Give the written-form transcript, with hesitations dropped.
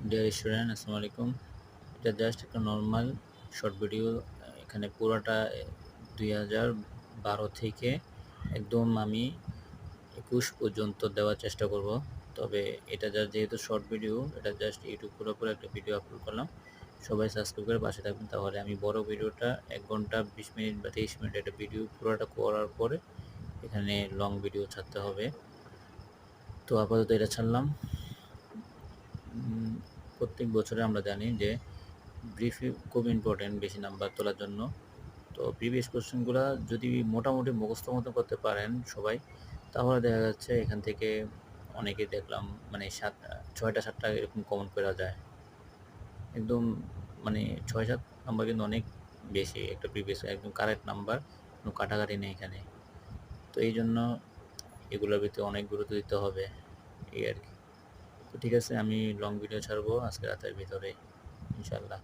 Dear student, আসসালামু আলাইকুম। এটা জাস্ট একটা নর্মাল শর্ট ভিডিও। এখানে পুরোটা 2012 থেকে একদম আমি 21 পর্যন্ত দেওয়ার চেষ্টা করব। তবে এটা জাস্ট যেহেতু শর্ট ভিডিও, এটা জাস্ট ইউটিউব পুরোপুরি একটা ভিডিও আপলোড করলাম। সবাই সাবস্ক্রাইব করে পাশে থাকবেন, তাহলে আমি বড় ভিডিওটা 1 ঘন্টা 20 মিনিট বা 23 মিনিট একটা ভিডিও পুরোটা করার পরে এখানে লং ভিডিও ছাড়তে হবে। তো আপাতত এটা ছাড়লাম। প্রত্যেক বছরে আমরা জানি যে ব্রিফই খুব ইম্পর্টেন্ট বেশি নাম্বার তোলার জন্য। তো প্রিভিয়াস কোশ্চেনগুলো যদি মোটামুটি মুখস্থ মতো করতে পারেন সবাই, তাহলে দেখা যাচ্ছে এখান থেকে অনেকেই দেখলাম মানে 6টা 7টা এরকম কমন করা যায় একদম। মানে 6-7 নাম্বার কিন্তু অনেক বেশি, একটা প্রিভিয়াস একদম কারেক্ট নাম্বার, কোনো কাটাকাটি নেই এখানে। তো এই জন্য এগুলোর ভিতরে অনেক গুরুত্ব দিতে হবে, এই আর কি। তো ঠিক আছে, আমি লং ভিডিও ছাড়বো আজকে রাতের ভিতরে ইনশাল্লাহ।